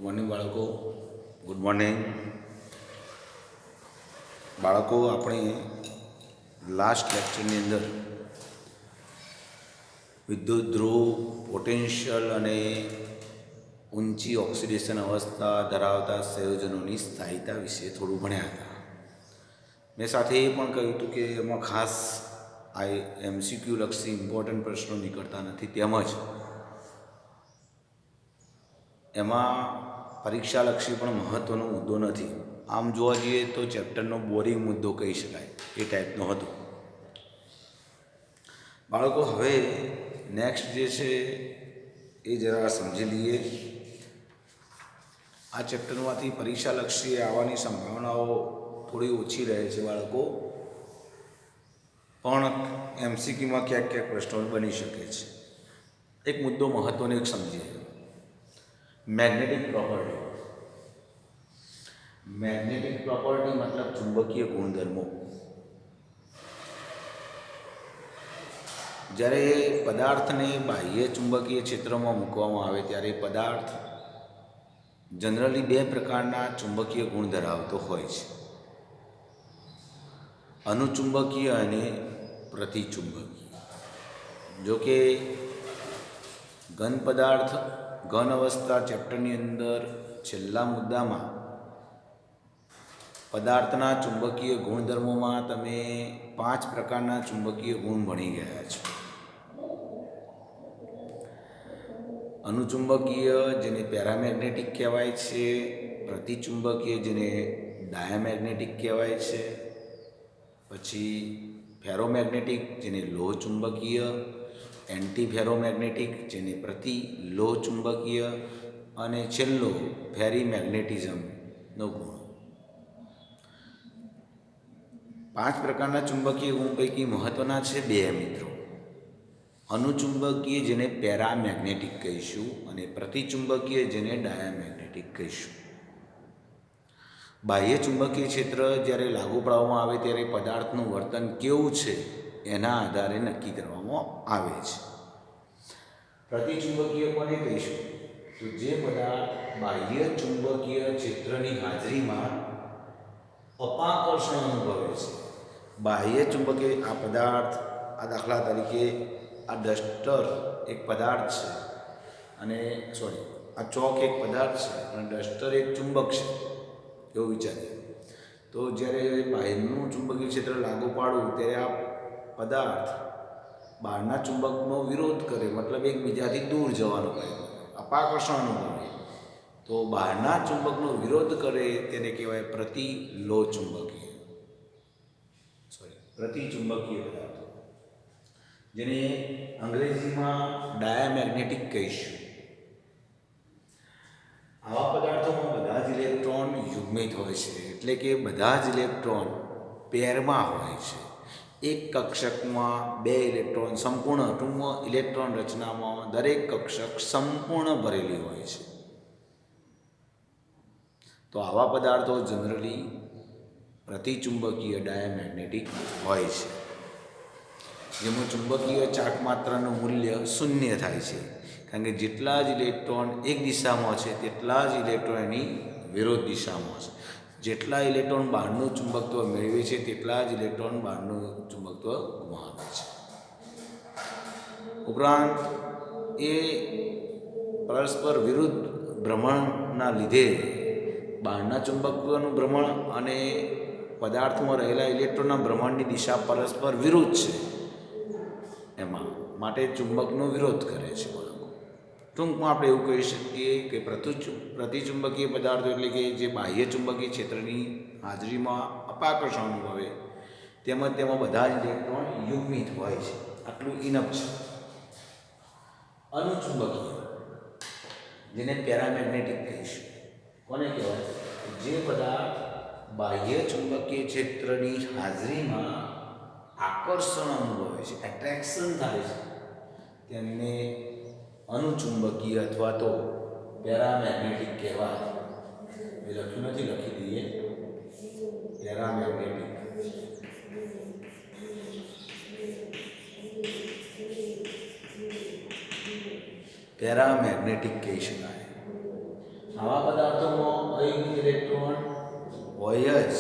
Morning બાળકો. Good morning બાળકો. આપણે લાસ્ટ લેક્ચરની અંદર વિદ્યુત ધ્રુવ, પોટેન્શિયલ અને ઊંચી ઓક્સિડેશન અવસ્થા ધરાવતા સંયોજનોની સ્થાયીતા વિશે થોડું ભણ્યા હતા. મેં સાથે એ પણ કહ્યું હતું કે એમાં ખાસ MCQ લક્ષી ઇમ્પોર્ટન્ટ પ્રશ્નો નીકળતા નથી, તેમજ એમાં પરીક્ષાલક્ષી પણ મહત્ત્વનો મુદ્દો નથી. આમ જોવા જઈએ તો ચેપ્ટરનો બોરિંગ મુદ્દો કહી શકાય એ ટાઈપનો હતો. બાળકો, હવે નેક્સ્ટ જે છે એ જરા સમજી લઈએ. આ ચેપ્ટરમાંથી પરીક્ષાલક્ષી આવવાની સંભાવનાઓ થોડી ઓછી રહે છે બાળકો, પણ MCQમાં ક્યાંક ક્યાંક પ્રશ્નો બની શકે છે. એક મુદ્દો મહત્ત્વનો એક સમજીએ. Magnetic property. મેગ્નેટિક પ્રોપર્ટી મતલબ ચુંબકીય ગુણધર્મો. જ્યારે પદાર્થને બાહ્ય ચુંબકીય ક્ષેત્રમાં મૂકવામાં આવે ત્યારે પદાર્થ જનરલી બે પ્રકારના ચુંબકીય ગુણ ધરાવતો હોય છે: અનુચુંબકીય અને પ્રતિચુંબકીય. જો કે ઘન પદાર્થ ઘન અવસ્થા ચેપ્ટરની અંદર છેલ્લા મુદ્દામાં પદાર્થના ચુંબકીય ગુણધર્મોમાં તમે 5 પ્રકારના ચુંબકીય ગુણ ભણી ગયા છો. અનુચુંબકીય, જેને પેરામેગ્નેટિક કહેવાય છે; પ્રતિચુંબકીય, જેને ડાયામેગ્નેટિક કહેવાય છે; પછી ફેરોમેગ્નેટિક, જેને લોહ ચુંબકીય; એન્ટી ફેરોમેગ્નેટિક, જેને પ્રતિ લોહ ચુંબકીય; અને છેલ્લો ફેરીમેગ્નેટિઝમનો ગુણ. 5 પ્રકારના ચુંબકીય ગુણ પૈકી મહત્ત્વના છે 2 મિત્રો: અનુચુંબકીય, જેને પેરામેગ્નેટિક કહીશું, અને પ્રતિચુંબકીય, જેને ડાયામેગ્નેટિક કહીશું. બાહ્ય ચુંબકીય ક્ષેત્ર જ્યારે લાગુ પાડવામાં આવે ત્યારે પદાર્થનું વર્તન કેવું છે એના આધારે નક્કી કરવામાં આવે છે. પ્રતિચુંબકીય કોને કહીશું? તો જે પદાર્થ બાહ્ય ચુંબકીય ક્ષેત્રની હાજરીમાં અપાકર્ષણ અનુભવે છે. બાહ્ય ચુંબકીય આ પદાર્થ, આ દાખલા તરીકે આ ડસ્ટર એક પદાર્થ છે, અને આ ચોક એક પદાર્થ છે અને ડસ્ટર એક ચુંબક છે, એવું વિચારીએ. તો જ્યારે બાહ્યનું ચુંબકીય ક્ષેત્ર લાગુ પાડવું ત્યારે આ પદાર્થ બહારના ચુંબકનો વિરોધ કરે, મતલબ એકબીજાથી દૂર જવાનો પ્રયત્ન કરે, અપાકર્ષણ અનુભવે. તો બહારના ચુંબકનો વિરોધ કરે તેને કહેવાય પ્રતિચુંબકીય પદાર્થો, જેને અંગ્રેજીમાં ડાયામેગ્નેટિક કહીશું. આવા પદાર્થોમાં બધા જ ઇલેક્ટ્રોન યુગ્મિત હોય છે, એટલે કે બધા જ ઇલેક્ટ્રોન પેરમાં હોય છે. એક કક્ષકમાં 2 ઇલેક્ટ્રોન, સંપૂર્ણ ટૂંકમાં ઇલેક્ટ્રોન રચનામાં દરેક કક્ષક સંપૂર્ણ ભરેલી હોય છે. તો આવા પદાર્થો જનરલી પ્રતિચુંબકીય ડાયામેગ્નેટિક હોય છે, જેમાં ચુંબકીય ચાકમાત્રાનું મૂલ્ય 0 થાય છે, કારણ કે જેટલા જ ઇલેક્ટ્રોન એક દિશામાં છે તેટલા જ ઇલેક્ટ્રોન એની વિરોધ દિશામાં છે. જેટલા ઇલેક્ટ્રોન બહારનું ચુંબકત્વ મેળવે છે તેટલા જ ઇલેક્ટ્રોન બહારનું ચુંબકત્વ ગુમાવે છે. ઉપરાંત એ પરસ્પર વિરુદ્ધ ભ્રમણના લીધે બહારના ચુંબકત્વનું ભ્રમણ અને પદાર્થમાં રહેલા ઇલેક્ટ્રોનના ભ્રમણની દિશા પરસ્પર વિરુદ્ધ છે, એમાં માટે ચુંબકનો વિરોધ કરે છે. ટૂંકમાં આપણે એવું કહી શકીએ કે પ્રતિચુંબકીય પદાર્થો એટલે કે જે બાહ્ય ચુંબકીય ક્ષેત્રની હાજરીમાં અપાકર્ષણ અનુભવે, તેમાં બધા જ ઇલેક્ટ્રોન યુગ્મિત હોય છે. આટલું ઇનફ છે. અનુચુંબકીય, જેને પેરામેગ્નેટિક કહીશું, કોને કહેવાય? જે પદાર્થ બાહ્ય ચુંબકીય ક્ષેત્રની હાજરીમાં આકર્ષણ અનુભવે છે, એટ્રેક્શન થાય છે, તેમને અનુચુંબકીય અથવા તો પેરામેગ્નેટિક કહેવાય. એ લખ્યું નથી, લખી દઈએ: પેરામેગ્નેટિક. પેરામેગ્નેટિક કહી શકાય. આવા પદાર્થોમાં અયુગ્મિત ઇલેક્ટ્રોન હોય જ.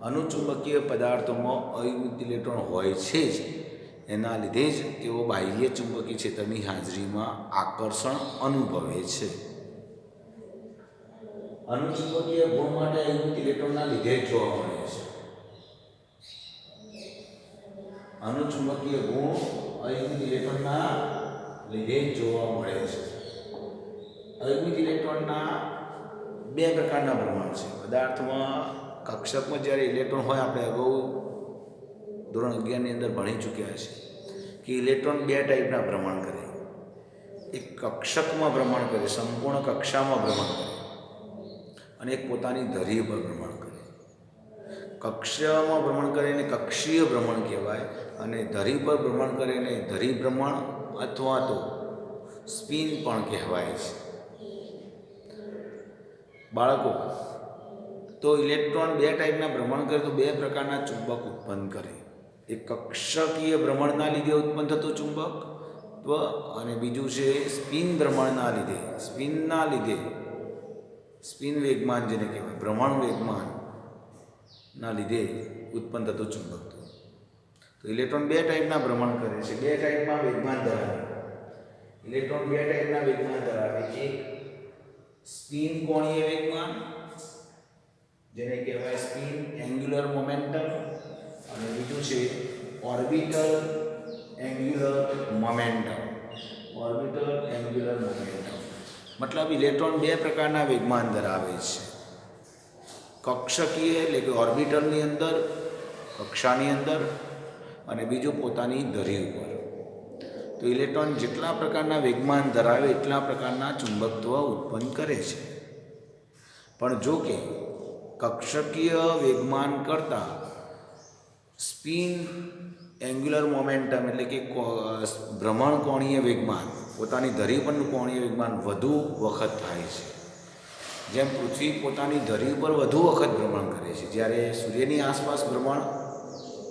અનુચુંબકીય પદાર્થોમાં અયુગ્મિત ઇલેક્ટ્રોન હોય છે જ. એના લીધે જ તેઓ બાહ્ય ચુંબકીય ક્ષેત્રની હાજરીમાં આકર્ષણ અનુભવે છે. અનુચુંબકીય ગુણ માટે અયુગ્મિત ઇલેક્ટ્રોનના લીધે જ જોવા મળે છે. અનુચુંબકીય ગુણ અયુગ્મિત ઇલેક્ટ્રોનના લીધે જ જોવા મળે છે. અયુગ્મિત ઇલેક્ટ્રોનના બે પ્રકારના ભ્રમણ છે પદાર્થમાં. કક્ષકમાં જ્યારે ઇલેક્ટ્રોન હોય, આપણે અગાઉ ધોરણ 11ની અંદર ભણી ચૂક્યા છે કે ઇલેક્ટ્રોન બે ટાઈપના ભ્રમણ કરે. એક કક્ષકમાં ભ્રમણ કરે, સંપૂર્ણ કક્ષામાં ભ્રમણ કરે, અને એક પોતાની ધરી પર ભ્રમણ કરે. કક્ષામાં ભ્રમણ કરે એને કક્ષીય ભ્રમણ કહેવાય, અને ધરી પર ભ્રમણ કરે એને ધરી ભ્રમણ અથવા તો સ્પિન પણ કહેવાય છે. બાળકો, તો ઇલેક્ટ્રોન બે ટાઈપના ભ્રમણ કરે તો બે પ્રકારના ચુંબક ઉત્પન્ન કરે. એક કક્ષકીય ભ્રમણના લીધે ઉત્પન્ન થતું ચુંબકત્વ, અને બીજું છે સ્પિન ભ્રમણના લીધે, સ્પિન વેગમાન જેને કહેવાય, ભ્રમણ વેગમાનના લીધે ઉત્પન્ન થતું ચુંબકત્વ. તો ઇલેક્ટ્રોન બે ટાઈપના ભ્રમણ કરે છે, બે ટાઈપમાં વેગમાન ધરાવે. ઇલેક્ટ્રોન બે ટાઈપના વેગમાન ધરાવે. એક સ્પિન કોણીય વેગમાન, જેને કહેવાય સ્પિન એન્ગ્યુલર મોમેન્ટમ, અને બીજું છે ઓર્બિટલ એન્ગ્યુલર મોમેન્ટમ. મતલબ ઇલેક્ટ્રોન બે પ્રકારના વેગમાન ધરાવે છે. કક્ષકીય એટલે કે ઓર્બિટલની અંદર, કક્ષાની અંદર, અને બીજું પોતાની ધરી ઉપર. તો ઇલેક્ટ્રોન જેટલા પ્રકારના વેગમાન ધરાવે એટલા પ્રકારના ચુંબકત્વ ઉત્પન્ન કરે છે. પણ જો કે કક્ષકીય વેગમાન કરતાં સ્પિન એન્ગ્યુલર મોમેન્ટમ એટલે કે ભ્રમણ કોણીય વેગમાન, પોતાની ધરી પરનું કોણીય વેગમાન વધુ વખત થાય છે. જેમ પૃથ્વી પોતાની ધરી પર વધુ વખત ભ્રમણ કરે છે, જ્યારે સૂર્યની આસપાસ ભ્રમણ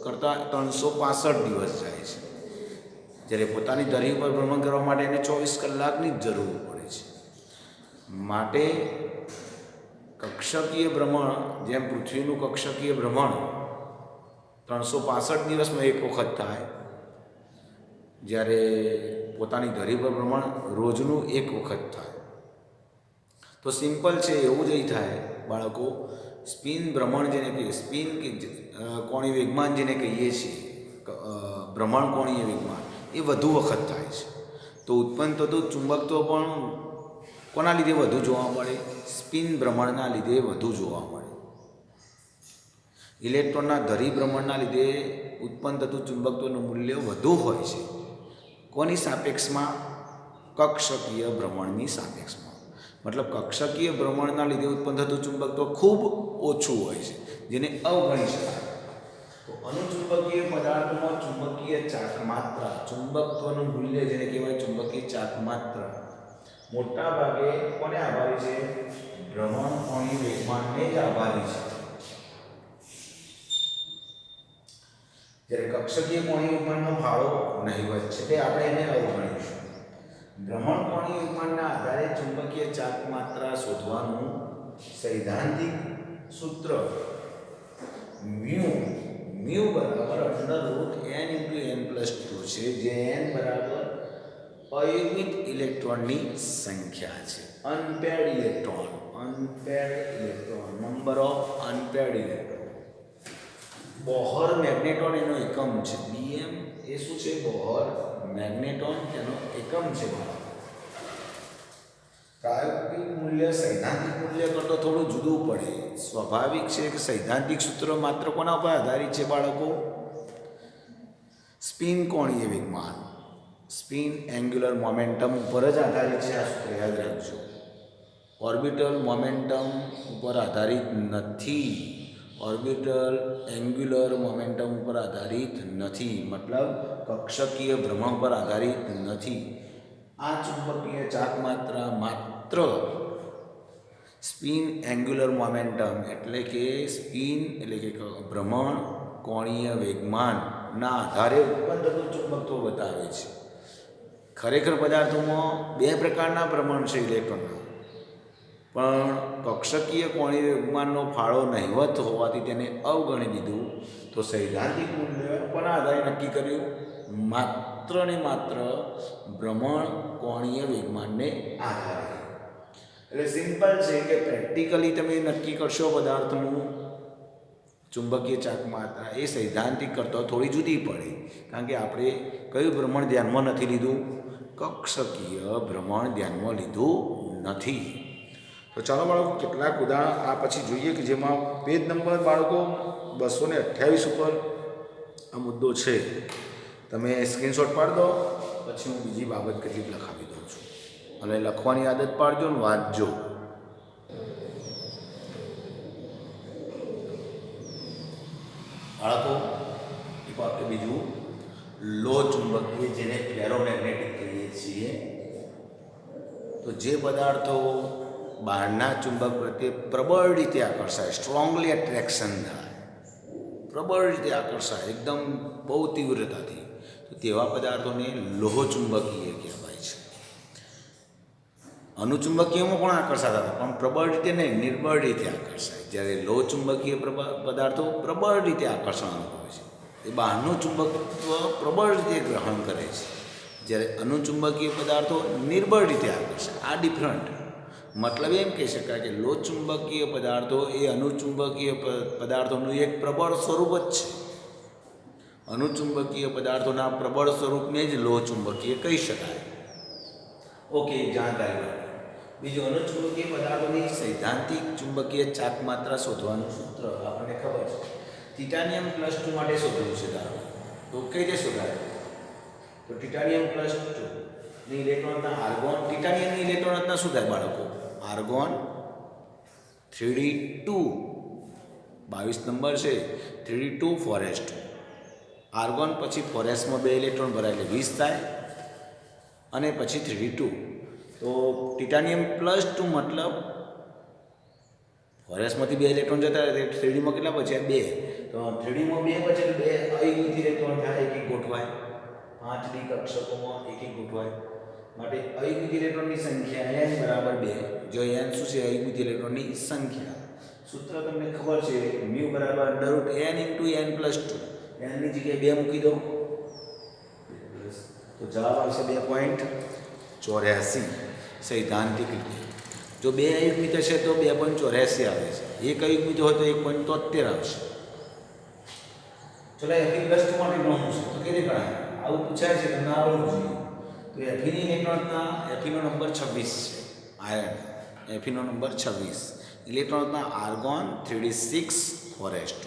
કરતાં 365 દિવસ જાય છે, જ્યારે પોતાની ધરી પર ભ્રમણ કરવા માટે એને 24 કલાકની જ જરૂર પડે છે. માટે કક્ષકીય ભ્રમણ, જેમ પૃથ્વીનું કક્ષકીય ભ્રમણ 365 દિવસમાં એક વખત થાય, જ્યારે પોતાની ધરી પર ભ્રમણ રોજનું એક વખત થાય. તો સિમ્પલ છે, એવું જ અહીં થાય બાળકો. સ્પિન ભ્રમણ જેને કહીએ, સ્પિન કે કોણીય વેગમાન જેને કહીએ છીએ, ભ્રમણ કોણીય વેગમાન, એ વધુ વખત થાય છે. તો ઉત્પન્ન થતું ચુંબકત્વ પણ કોના લીધે વધુ જોવા મળે? સ્પિન ભ્રમણના લીધે વધુ જોવા મળે. ઇલેક્ટ્રોનના ધરી ભ્રમણના લીધે ઉત્પન્ન થતું ચુંબકત્વનું મૂલ્ય વધુ હોય છે. કોની સાપેક્ષમાં? કક્ષકીય ભ્રમણની સાપેક્ષમાં. મતલબ કક્ષકીય ભ્રમણના લીધે ઉત્પન્ન થતું ચુંબકત્વ ખૂબ ઓછું હોય છે, જેને અવગણી શકાય. તો અનુચુંબકીય પદાર્થોમાં ચુંબકીય ચાર્જ માત્રા, ચુંબકત્વનું મૂલ્ય જેને કહેવાય ચુંબકીય ચાર્જ માત્રા, મોટા ભાગે કોને આભારી છે? ભ્રમણ કોણીય વેગમાનને જ આભારી છે. જ્યારે કક્ષકીય કોણીય વેગમાનનો ફાળો નહિવત છે, તે આપણે એને અવગણીશું. ભ્રમણ કોણીય વેગમાનના આધારે ચુંબકીય ચાર્જ માત્રા શોધવાનું સૈદ્ધાંતિક સૂત્ર મ્યુ બરાબર √n × n+2 છે, જે n બરાબર અયુગ્મિત ઇલેક્ટ્રોનની સંખ્યા છે. Unpaired electron, number of unpaired electron. Bohr magneton એનો એકમ છે. બીએમ એ શું છે? બોહર મેગ્નેટોન એનો એકમ છે. પ્રાયોગિક મૂલ્ય સૈદ્ધાંતિક મૂલ્ય કરતાં થોડું જુદું પડે. સ્વાભાવિક છે કે સૈદ્ધાંતિક સૂત્ર માત્ર કોના પર આધારિત છે બાળકો? સ્પિન કોણીય વેગમાન, સ્પિન એન્ગ્યુલર મોમેન્ટમ ઉપર જ આધારિત છે. આ સૂત્ર યાદ રાખજો. ઓર્બિટલ મોમેન્ટમ ઉપર આધારિત નથી. ઓર્બિટલ એન્ગ્યુલર મોમેન્ટમ ઉપર આધારિત નથી, મતલબ કક્ષકીય ભ્રમણ પર આધારિત નથી. આ ચુંબકીય ચાર્જ માત્રા માત્ર સ્પિન એન્ગ્યુલર મોમેન્ટમ એટલે કે ભ્રમણ કોણીય વેગમાનના આધારે ઉત્પન્ન થતું ચુંબકત્વ બતાવે છે. ખરેખર પદાર્થોમાં બે પ્રકારના ભ્રમણ છે ઇલેક્ટ્રોનના. પણ કક્ષકીય કોણીય વિજ્ઞાનનો ફાળો નહિવત હોવાથી તેને અવગણી દીધું. તો સૈદ્ધાંતિક મૂલ્ય કોના આધારે નક્કી કર્યું? માત્ર ને માત્ર ભ્રમણ કોણીય વિજ્ઞાનને આધારે. એટલે સિમ્પલ છે કે પ્રેક્ટિકલી તમે નક્કી કરશો પદાર્થનું ચુંબકીય ચાકમાત્રા, એ સૈદ્ધાંતિક કરતાં થોડી જુદી પડે, કારણ કે આપણે કયું ભ્રમણ ધ્યાનમાં નથી લીધું? કક્ષકીય ભ્રમણ ધ્યાનમાં લીધું નથી. તો ચાલો બાળકો કેટલાક ઉદાહરણ આ પછી જોઈએ કે જેમાં પેજ નંબર બાળકો 228 ઉપર આ મુદ્દો છે. તમે સ્ક્રીનશોટ પાડી દો, પછી હું બીજી બાબત કેટલીક લખાવી દઉં છું. અને લખવાની આદત પાડજો ને વાંચજો. બાળકો એક વાક્ય બીજું, લો ચુંબકીય જેને ફેરોમેગ્નેટિક કહીએ છીએ. તો જે પદાર્થો બહારના ચુંબક પ્રત્યે પ્રબળ રીતે આકર્ષાય, સ્ટ્રોંગલી એટ્રેક્શન થાય, પ્રબળ રીતે આકર્ષાય એકદમ બહુ તીવ્રતાથી, તો તેવા પદાર્થોને લોહ ચુંબકીય કહેવાય છે. અનુચુંબકીયમાં પણ આકર્ષાતા હતા, પણ પ્રબળ રીતે નહીં, નિર્બળ રીતે આકર્ષાય. જ્યારે લોહ ચુંબકીય પદાર્થો પ્રબળ રીતે આકર્ષણ અનુભવે છે, એ બહારનું ચુંબકત્વ પ્રબળ રીતે ગ્રહણ કરે છે, જ્યારે અનુચુંબકીય પદાર્થો નિર્બળ રીતે આકર્ષાય. આ ડિફરન્ટ. મતલબ એમ કહી શકાય કે લોહ ચુંબકીય પદાર્થો એ અનુચુંબકીય પદાર્થોનું એક પ્રબળ સ્વરૂપ જ છે. અનુચુંબકીય પદાર્થોના પ્રબળ સ્વરૂપને જ લોહ ચુંબકીય કહી શકાય. ઓકે, જાણકારી. બીજું, અનુચુંબકીય પદાર્થોની સૈદ્ધાંતિક ચુંબકીય ચાકમાત્રા શોધવાનું સૂત્ર આપણને ખબર છે. ટિટાનિયમ +2 માટે શોધવું છે. ધારો તો કઈ રીતે શોધાય? તો ટિટાનિયમ +2 ની ઇલેક્ટ્રોનના આર્ગોન, ટિટાનિયમની ઇલેક્ટ્રોન રચના શું થાય બાળકો? આર્ગોન 3d2, 22 નંબર છે, 3d2 4s2. આર્ગોન પછી 4sમાં 2 ઇલેક્ટ્રોન ભરાય એટલે 20 થાય, અને પછી 3d2. તો ટિટાનિયમ +2 મતલબ 4sમાંથી 2 ઇલેક્ટ્રોન જતા રહે, 3dમાં કેટલા બચ્યા? 2. તો 3dમાં 2 બચે એટલે 2 અયુગ્મિક ઇલેક્ટ્રોન થાય, એક એક ગોઠવાય. 5d કક્ષકોમાં એક એક ગોઠવાય. માટે અયુગ્મિક ઇલેક્ટ્રોનની સંખ્યા n બરાબર 2. જો n શું છે? અયુગ્મિક ઇલેક્ટ્રોનની સંખ્યા. સૂત્ર તમને ખબર છે, μ બરાબર √n × n+2. n ની જગ્યાએ 2 મૂકી દો તો જવાબ આવશે 2.84 સૈદ્ધાંતિક રીતે. જો 2 અયુગ્મિત હશે તો 2.84 આવે છે. એક અયુગ્મિત હોય તો 1.73 આવશે. ચલો, Fe+2 માટે ગણવું છે તો કેવી ગણાય? આવું પૂછાય છે, તમને આવડવું જોઈએ. તો Feની ઇલેક્ટ્રોનના Feનો નંબર 26 છે, આયર્ન Feનો નંબર 26. ઇલેક્ટ્રોનના આર્ગોન 3d6 4s2.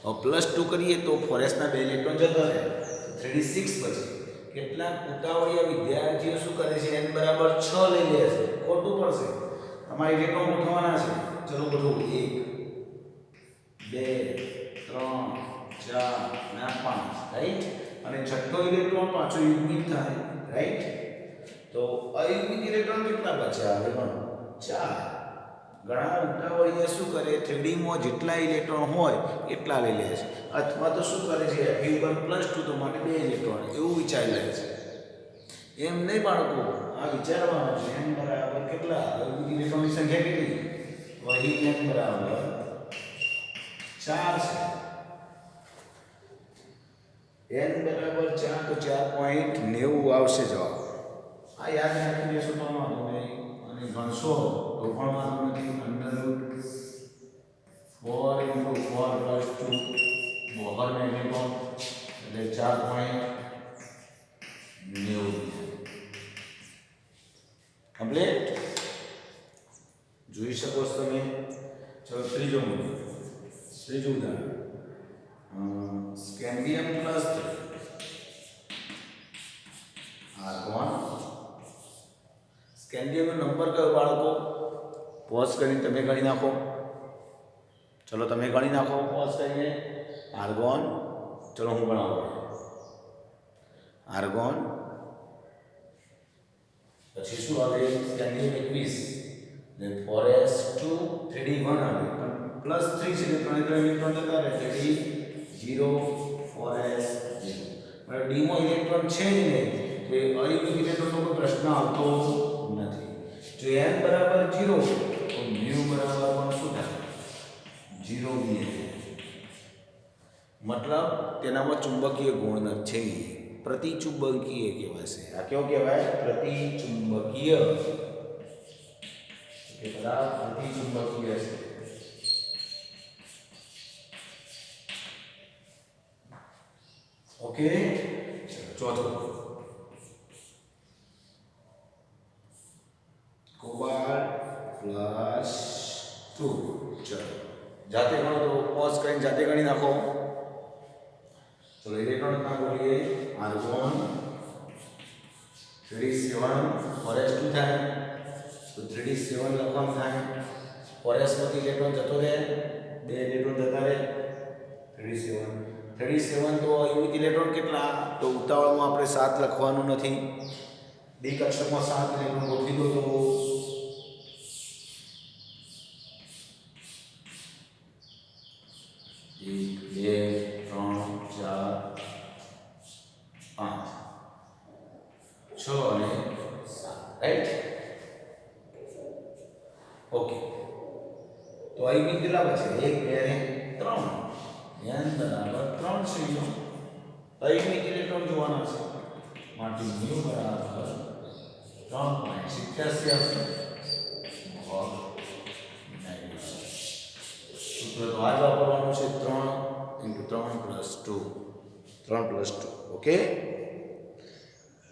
હવે +2 કરીએ તો 4sના 2 ઇલેક્ટ્રોન જતા રહે, 3d6 બચે. કેટલાક ઉતાવળિયા વિદ્યાર્થીઓ શું કરે છે? n બરાબર 6 લઈ લે છે. ખોટું પડશે. તમારે ઇલેક્ટ્રોન ગોઠવવાના છે. ચલો ગોઠવો. 1 2 3 4 અને 5, રાઈટ. અને છઠ્ઠો ઇલેક્ટ્રોન પાછો યુગ્મિત થાય, રાઈટ. તો અયુગ્મિક ઇલેક્ટ્રોન કેટલા બચ્યા? હવે ગણો. 4. ઘણા ઉતાવળિયા શું કરે? 3dમાં જેટલા ઇલેક્ટ્રોન હોય એટલા લઈ લે છે, અથવા તો શું કરે છે? Fe ઉપર +2 તો માટે 2 ઇલેક્ટ્રોન એવું વિચારી લે છે. એમ નહીં બાળકો, આ વિચારવાનું છે. n બરાબર કેટલા? અયુગ્મિક ઇલેક્ટ્રોનની સંખ્યા કેટલી? અહીં n બરાબર 4 છે. n બરાબર 4 તો 4.90 આવશે જવાબ. આ યાદ રાખી લેશો તો વાંધો નહીં, અને ગણશો તો પણ વાંધો નથી. √4 × 4 + 2 બોહર મેગ્નેટ્રોન એટલે 4.90 કમ્પ્લીટ. જોઈ શકો છો તમે. ચલો, ત્રીજું ઉદાહરણ, સ્કેન્ડિયમ +3 આર્ગોન. સ્કેન્ડિયમનો નંબર કયો બાળકો? પોઝ કરીને તમે ગણી નાખો. ચલો, તમે ગણી નાખો પોઝ કરીને. આર્ગોન, ચલો હું ગણાવું. આર્ગોન પછી શું આવે? સ્કેન્ડિયમ 21 એટલે 4s2 3d1 આવે, પણ +3 છે એટલે 3 ઇલેક્ટ્રોન જતા રહે, 3d0 4s0. પણ d માં ઇલેક્ટ્રોન છે જ નહીં, તો એ અયુગ્મિક ઇલેક્ટ્રોનનો કોઈ પ્રશ્ન આવતો નથી. જો n બરાબર 0 તો બરાબર 1 શું થાય 0 બી મતલબ તેનામાં ચુંબકીય ગુણ છે પ્રતિચુંબકીય કહેવાશે આ કેવો કહેવાય પ્રતિચુંબકીય કે બરાબર પ્રતિચુંબકીય છે ओके चौथो कोबाल्ट प्लस 2 चलो जाते गणो तो पॉज करें जाते गणी नाखो चलो इलेक्ट्रॉन ना बोलिए आर्गोन 3d7 4s2 થાય તો 3d7 લખવાનું થાય 4s માંથી ઇલેક્ટ્રોન જતો રહે બે ઇલેક્ટ્રોન જતા રહે 3d7 તો યુનિટ ઇલેક્ટ્રોન કેટલા તો ઉતાવળમાં આપણે 7 લખવાનું નથી ડી કક્ષકમાં 7 ઇલેક્ટ્રોન ગોઠવી દો તો 1 2 3 4 5 6 અને 7 રાઈટ ઓકે તો આ યુનિટ કેટલા બચે 1 2 અને 3 n બરાબર 3 છે યો યુનિટ ઇલેક્ટ્રોન જોવાના છે માટે મ્યુ બરાબર 3.87 આવશે ભાગ નેગેટિવ સૂત્ર દ્વારા વાપરવાનું છે 3 × 3 + 2 3 + 2 ઓકે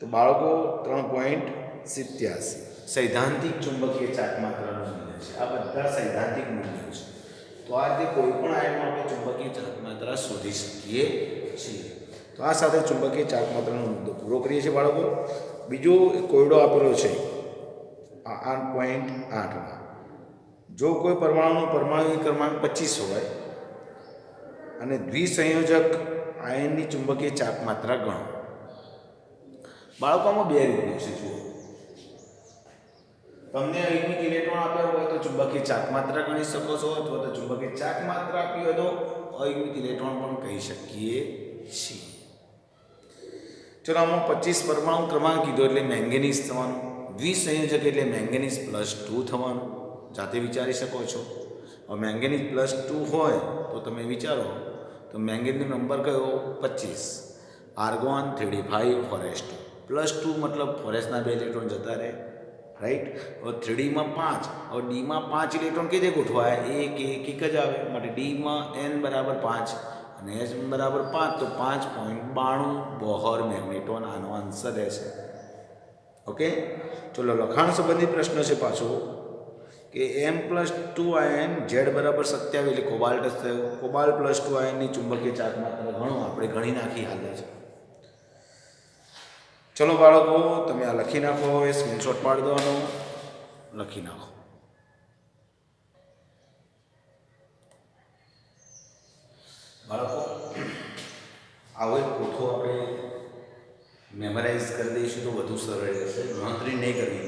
તો બાળકો 3.87 સૈદ્ધાંતિક ચુંબકીય ચાર્જ માત્રાનું મૂલ્ય છે આ બધા સૈદ્ધાંતિક મૂલ્યો છે તો આ જે કોઈ પણ આયનમાં આપણે ચુંબકીય ચાર્જ માત્રા શોધી શકીએ છીએ તો આ સાથે ચુંબકીય ચાર્જ માત્રાનો મુદ્દો પૂરો કરીએ છીએ બાળકો બીજો કોયડો આપેલો છે આ 8.8માં જો કોઈ પરમાણુનો પરમાણુ ક્રમાંક 25 હોય અને દ્વિસંયોજક આયનની ચુંબકીય ચાર્જ માત્રા ગણો બાળકોમાં બે રીતો છે જુઓ તમને યુનિટ ઇલેક્ટ્રોન આપ્યા હોય તો ચુંબકીય ચાર્જ માત્રા ગણી શકો છો અથવા તો ચુંબકીય ચાર્જ માત્રા આપી હોય તો અયુનિટ ઇલેક્ટ્રોન પણ કહી શકીએ છીએ ચલો આમાં 25 પરમાણુ ક્રમાંક કીધો એટલે મેંગેનીઝ થવાનું દ્વિસંયોજક એટલે મેંગેનીઝ +2 થવાનું જાતે વિચારી શકો છો હવે મેંગેનીઝ +2 હોય તો તમે વિચારો તો મેંગેનીઝનો નંબર કયો 25 આર્ગોન 3d5 4s2 +2 મતલબ 4sના 2 ઇલેક્ટ્રોન જતા રહે રાઈટ હવે 3d માં 5 હવે d માં 5 ઇલેક્ટ્રોન કેજે ગોઠવાય એક જ આવે માટે d માં n બરાબર 5 અને h બરાબર 5 તો 5.92 બોહર મેગ્નેટોન આનો આન્સર રહેશે ઓકે ચલો લખાણ સંબંધિત પ્રશ્ન છે પાછો કે m+2 આયન z બરાબર 27 એટલે કોબાલ્ટ થયો કોબાલ્ટ +2 આયનની ચુંબકીય ચાર્જ માત્રા ઘણો આપણે ગણી નાખી હાલ જ ચલો બાળકો તમે આ લખી નાખો એ સ્ક્રીનશોટ પાડી દેવાનો લખી નાખો બાળકો આવો એક કોઠો આપણે મેમરાઇઝ કરી દઈશું તો વધુ સરળ રહેશે ગણતરી નહીં કરવી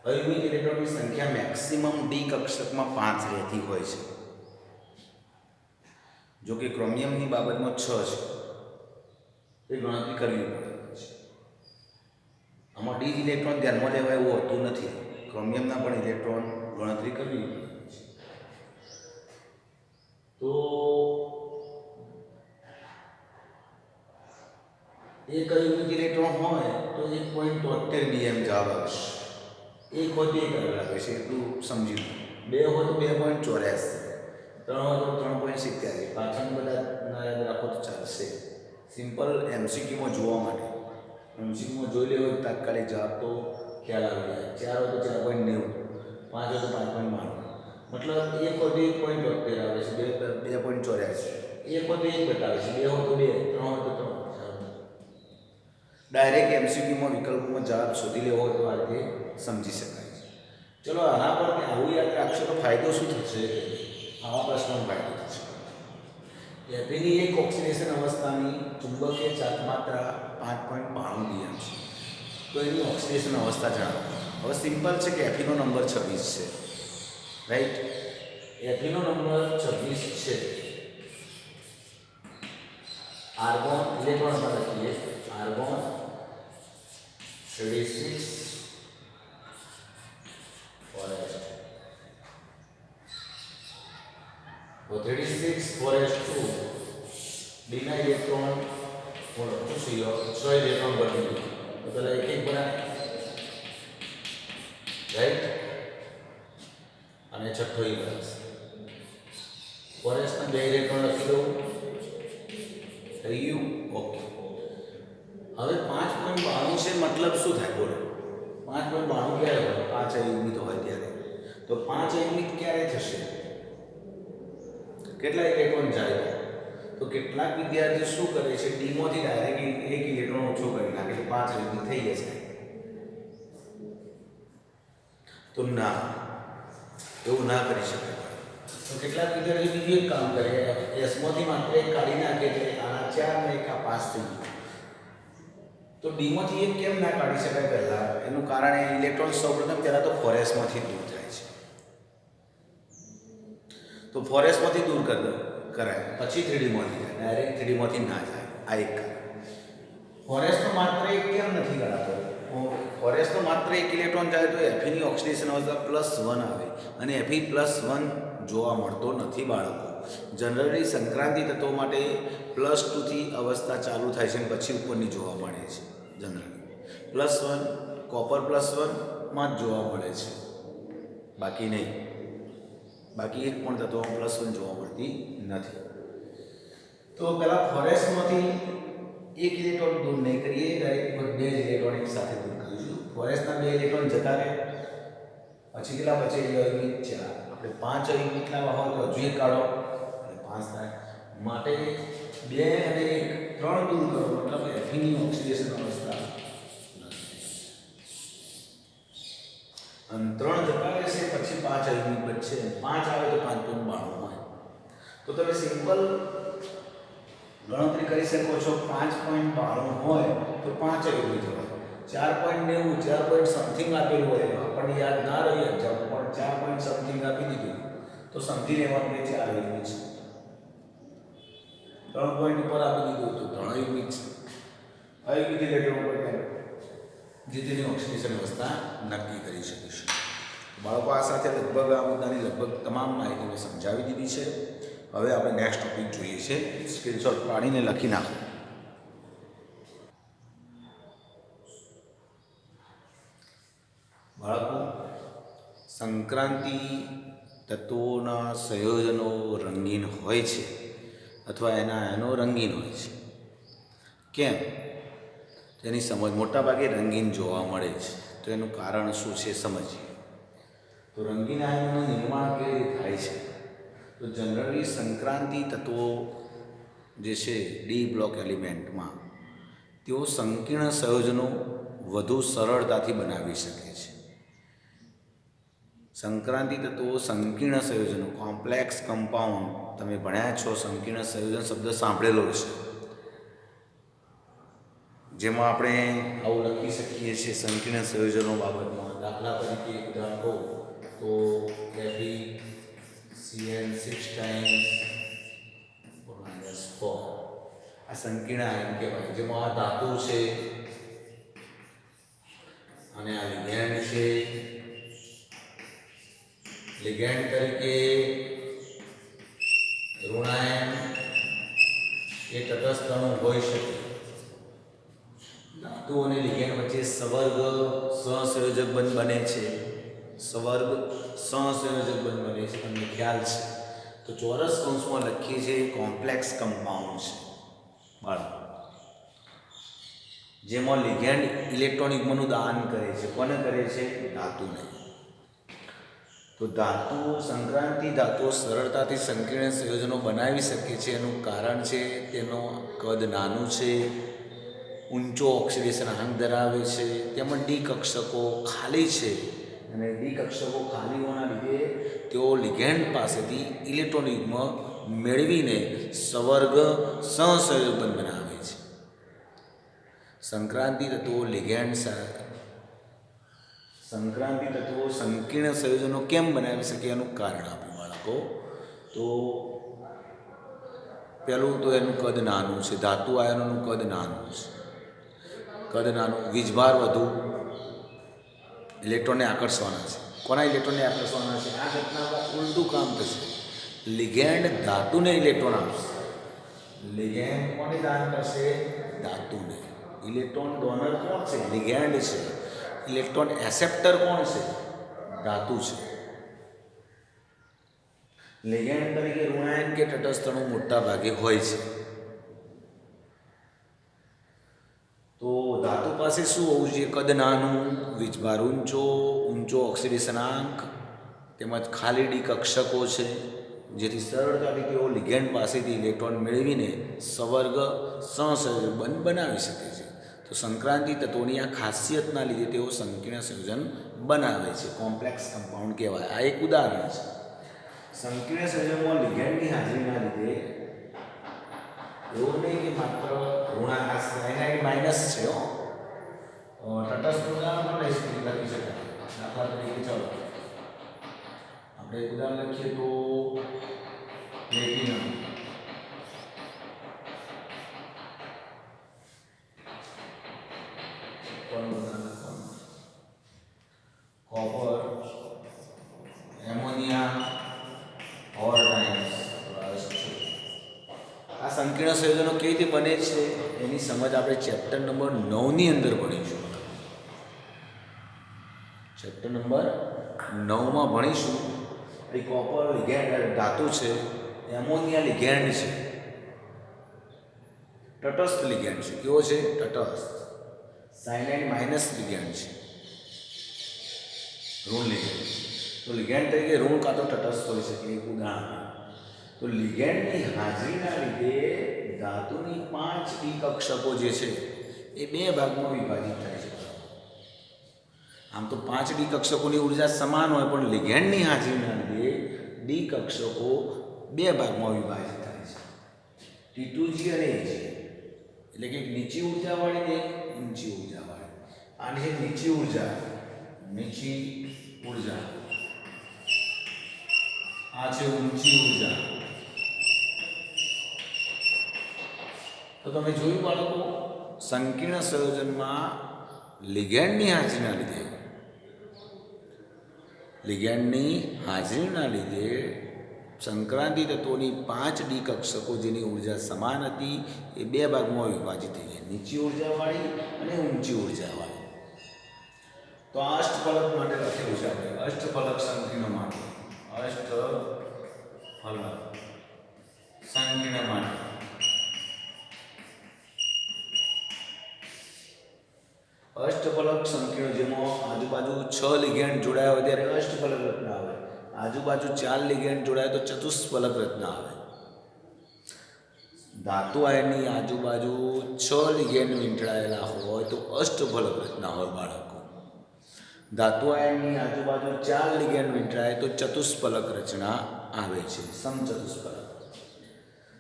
પડે અયુનિટ ઇલેક્ટ્રોનની સંખ્યા મેક્સિમમ ડી કક્ષકમાં 5 રહેતી હોય છે જો કે ક્રોમિયમની બાબતમાં 6 છે એ ગણતરી કરવી પડે આમાં ડી ઇલેક્ટ્રોન ધ્યાનમાં લેવાય એવું હોતું નથી ક્રોમિયમના પણ ઇલેક્ટ્રોન ગણતરી કરવી પડે તો એક યુનિટ ઇલેક્ટ્રોન હોય તો 1.73 bm જવાબ આવશે એક હોય તો 1 આવે છે એટલું સમજી લો 2 હોય તો 2.84 3 હોય તો 3.87 પાછળ બધા ના યાદ રાખો તો ચાલશે સિમ્પલ એમસીક્યુમાં જોવા માટે એમસીક્યુમાં જોઈ લેવો તાત્કાલિક જવાબ તો ખ્યાલ આવી જાય 4 હોય તો 4.90 5 હોય તો 5.92 મતલબ 1 હોય તો 1.72 આવે છે 2.84 1 હોય તો 1 બતાવે છે 2 હોય તો 2 3 હોય તો 3 ડાયરેક્ટ એમસીક્યુમાં વિકલ્પોમાં જવાબ શોધી લેવો હોય તો આ રીતે સમજી શકાય છે ચલો આના પર આવું યાદ રાખશો તો ફાયદો શું થશે આવા પ્રશ્નનો ફાયદો થશે એફીની એક ઓક્સિડેશન અવસ્થાની ચુંબકીય ચાર્જ માત્રા 5.92 bm છે તો એની ઓક્સિડેશન અવસ્થા જાણો હવે સિમ્પલ છે કે એફીનો નંબર 26 છે રાઈટ એફીનો નંબર 26 છે આર્ગોન ઇલેક્ટ્રોન પર લખીએ આર્ગોન 36 4s 6 ડીના ઇલેક્ટ્રોન બોલો શું થયો 6 ઇલેક્ટ્રોન બની ગયું તો પહેલાં એક બનાવે રાઈટ અને છઠ્ઠો એ બનશે ફોરેસ્ટના 2 ઇલેક્ટ્રોન લખી દઉં થઈ ગયું ઓકે હવે 5.92 છે મતલબ શું થાય બોલો 5.92 ક્યારે હોય 5 યુનિટ હોય ત્યારે તો 5 યુનિટ ક્યારે થશે કેટલા ઇલેક્ટ્રોન જાય તો કેટલાક વિદ્યાર્થીઓ શું કરે છે ડીમાંથી ડાયરેક્ટ એક ઇલેક્ટ્રોન ઓછો કરી નાખે 5 યુનિટ થઈ જશે તો ના એવું ના કરી શકાય તો કેટલાક વિદ્યાર્થીઓ બીજું એક કામ કરે એસમાંથી માત્ર એક કાઢી નાખે એટલે આ 4 ને એક આ 5 થઈ ગયું તો ડીમાંથી એક કેમ ના કાઢી શકાય પહેલાં એનું કારણ એ ઇલેક્ટ્રોન સૌપ્રથમ પહેલાં તો ફોરેસ્ટમાંથી દૂર થાય છે તો ફોરેસ્ટમાંથી દૂર કરાય પછી 3Dમાંથી જાય ડાયરેક્ટ 3Dમાંથી ના જાય આ એક ફોરેસ્ટનો માત્ર એક કેમ નથી કરાતો ફોરેસ્ટનો માત્ર એક ઇલેક્ટ્રોન જાય તો Feની ઓક્સિડેશન અવસ્થા +1 આવે અને Fe+1 જોવા મળતો નથી બાળકો જનરલી સંક્રાંતિ તત્વો માટે +2 થી અવસ્થા ચાલુ થાય છે અને પછી ઉપરની જોવા મળે છે જનરલી +1 કોપર +1 માં જ જોવા મળે છે બાકી નહીં બાકી એક પણ તત્વોમાં +1 જોવા મળતી નથી તો પહેલાં ફોરેસ્ટમાંથી એક ઇલેક્ટ્રોન દૂર નહીં કરીએ ડાયરેક્ટ 2 ઇલેક્ટ્રોન એક સાથે દૂર કરીશું ફોરેસ્ટના 2 ઇલેક્ટ્રોન જતા રહે પછી કેટલા બચે યુનિટ 4 આપણે 5 યુનિટ લાવવા હોય તો હજુ એક કાઢો એટલે 5 થાય માટે 2 અને 1 3 દૂર કરો મતલબ Feની ઓક્સિડેશન અવસ્થા અને 3 જતા રહેશે પછી 5 યુનિટ બચશે 5 આવે તો 5.92 હોય તો તમે સિમ્પલ ગણતરી કરી શકો છો 5.92 હોય તો 5 યુનિટ હોય 4.90 4 પોઈન્ટ સમથિંગ આપેલું હોય આપણને યાદ ના રહી પણ 4 પોઈન્ટ સમથિંગ આપી દીધું તો સમજી લેવાનું કે 4 યુનિટ છે 3 પોઈન્ટ ઉપર આપી દીધું તો 3 યુનિટ છે આ યુનિટ ઇલેક્ટ્રોન ઉપર જે તેની ઓક્સિડેશન અવસ્થા નક્કી કરી શકીશું બાળકો આ સાથે લગભગ આ મુદ્દાની લગભગ તમામ માહિતી મેં સમજાવી દીધી છે હવે આપણે નેક્સ્ટ ટોપિક જોઈએ છે સ્ક્રીનશોટ પાડીને લખી નાખો બાળકો સંક્રાંતિ તત્વોના સંયોજનો રંગીન હોય છે અથવા એના આયનો રંગીન હોય છે કેમ તેની સમજ મોટાભાગે રંગીન જોવા મળે છે તો એનું કારણ શું છે સમજીએ તો રંગીન આયનોનું નિર્માણ કેવી રીતે થાય છે તો જનરલી સંક્રાંતિ તત્વો જે છે ડી બ્લોક એલિમેન્ટમાં તેઓ સંકીર્ણ સંયોજનો વધુ સરળતાથી બનાવી શકે છે સંક્રાંતિ તત્વો સંકીર્ણ સંયોજનો કોમ્પ્લેક્સ કમ્પાઉન્ડ તમે ભણ્યા છો સંકીર્ણ સંયોજન શબ્દ સાંભળેલો છે જેમાં આપણે આવું લખી શકીએ છીએ સંકીર્ણ સંયોજનો બાબતમાં દાખલા તરીકે એક ઉદાહરણ કહું તો FeCN6 times 4 આ સંકીર્ણ આયન કહેવાય જેમાં આ ધાતુ છે અને આ લિગેન્ડ છે લિગેન્ડ તરીકે ઋણાયન એ તટસ્થ અણુ હોઈ શકે ધાતુ અને લિગેન્ડ વચ્ચે સવર્ગ સહસંયોજક બંધ બને છે સવર્ગ સહસંયોજક બંધ બને છે તમને ખ્યાલ છે તો ચોરસ કૌંસમાં લખીએ છીએ કોમ્પ્લેક્સ કમ્પાઉન્ડ છે બાળકો જેમાં લિગેન્ડ ઇલેક્ટ્રોન યુગ્મનું દાન કરે છે કોને કરે છે ધાતુને તો ધાતુ સંક્રાંતિ ધાતુઓ સરળતાથી સંકીર્ણ સંયોજનો બનાવી શકે છે એનું કારણ છે તેનો કદ નાનું છે ઊંચો ઓક્સિડેશન આંક ધરાવે છે તેમજ ડી કક્ષકો ખાલી છે અને ડી કક્ષકો ખાલી હોવાના લીધે તેઓ લિગેન્ડ પાસેથી ઇલેક્ટ્રોન યુગ્મ મેળવીને સવર્ગ સહસંયોજક બંધ બનાવે છે સંક્રાંતિ તત્વો સંકીર્ણ સંયોજનો કેમ બનાવી શકે એનું કારણ આપ્યું બાળકો તો પહેલું તો એનું કદ નાનું છે ધાતુ આયનોનું કદ નાનું છે વીજભાર વધુ ઇલેક્ટ્રોનને આકર્ષવાના છે કોના ઇલેક્ટ્રોનને આકર્ષવાના છે આ ઘટનામાં ઉલટું કામ થશે લિગેન્ડ ધાતુને ઇલેક્ટ્રોન આપશે. લિગેન્ડ કોને દાન કરશે? ધાતુને. ઇલેક્ટ્રોન ડોનર કોણ છે? લિગેન્ડ છે. ઇલેક્ટ્રોન એસેપ્ટર કોણ છે? ધાતુ છે. લિગેન્ડ તરીકે ઋણાયન કે તટસ્થ અણુ મોટા ભાગે હોય છે. તો ધાતુ પાસે શું હોવું જોઈએ? કદ નાનું, વીજભાર ઊંચો ઓક્સિડેશનાંક તેમજ ખાલી ડી કક્ષકો છે, જેથી સરળતાથી તેઓ લિગેન્ડ પાસેથી ઇલેક્ટ્રોન મેળવીને સવર્ગ સહસંયોજક બંધ બનાવી શકે છે. તો સંક્રાંતિ તત્વોની આ ખાસિયતના લીધે તેઓ સંકીર્ણ સંયોજન બનાવે છે. કોમ્પ્લેક્સ કમ્પાઉન્ડ કહેવાય. આ એક ઉદાહરણ છે. સંકીર્ણ સંયોજનમાં લિગેન્ડની હાજરીના લીધે એવું નહીં કે માત્ર ઋણાયન માઇનસ છે. તટસ્થ ઉદાહરણ પણ લખી શકાય. દાખલા તરીકે ચાલો આપણે એક ઉદાહરણ લખીએ તો પ્લેટિનમ. Copper, ammonia, ઓર્ટાઇન્સ. આ સંકીર્ણ સંયોજનો કેવી રીતે બને છે એની સમજ આપણે ચેપ્ટર નંબર 9 ની અંદર ભણીશું. ચેપ્ટર નંબર 9 માં ભણીશું. એ કોપર લિગેન્ડ ધાતુ છે, એમોનિયા લિગેન્ડ છે, તટસ્થ લિગેન્ડ છે. કેવો છે? તટસ્થ. સાયનાઇડ માઇનસ લિગેન્ડ છે, ઋણ લિગેન્ડ. તો લિગેન્ડ તરીકે ઋણ કાં તો તટસ્થ હોઈ શકે. એક ઉદાહરણ. તો લિગેન્ડની હાજરીના લીધે ધાતુની 5 ડી કક્ષકો જે છે એ 2 ભાગમાં વિભાજિત થાય છે. આમ તો 5 ડી કક્ષકોની ઉર્જા સમાન હોય, પણ લિગેન્ડની હાજરીના લીધે ડી કક્ષકો 2 ભાગમાં વિભાજિત થાય છે. T2G અને Ag. એટલે કે નીચી ઉર્જાવાળી ને એક ઊંચી ઉર્જાવાળી. આની છે નીચી ઉર્જા. આ છે ઊંચી ઉર્જા. તો તમે જોયું બાળકો, સંકીર્ણ સંયોજનમાં લિગેન્ડની હાજરીના લીધે સંક્રાંતિ તત્વોની 5 ડી કક્ષકો જેની ઉર્જા સમાન હતી એ 2 ભાગમાં વિભાજિત થઈ ગઈ, નીચી ઉર્જાવાળી અને ઊંચી ઉર્જાવાળી. તો આ અષ્ટફલક માટે લખેલું છે આપણે. અષ્ટફલક સંકીર્ણ માટે. અષ્ટફલક સંકીર્ણ જેમાં આજુબાજુ 6 લિગેન્ડ જોડાયા હોય ત્યારે અષ્ટફલક રચના આવે. આજુબાજુ 4 લિગેન્ડ જોડાય તો ચતુષ્ફલક રચના આવે. ધાતુ આયનની આજુબાજુ 6 લિગેન્ડ વીંટળાયેલા હોય તો અષ્ટફલક રચના હોય બાળકો. ધાતુ આયનની આજુબાજુ 4 લિગેન્ડ વીંટળાય તો ચતુષ્ફલક રચના આવે છે, સમચતુષ્ફલક.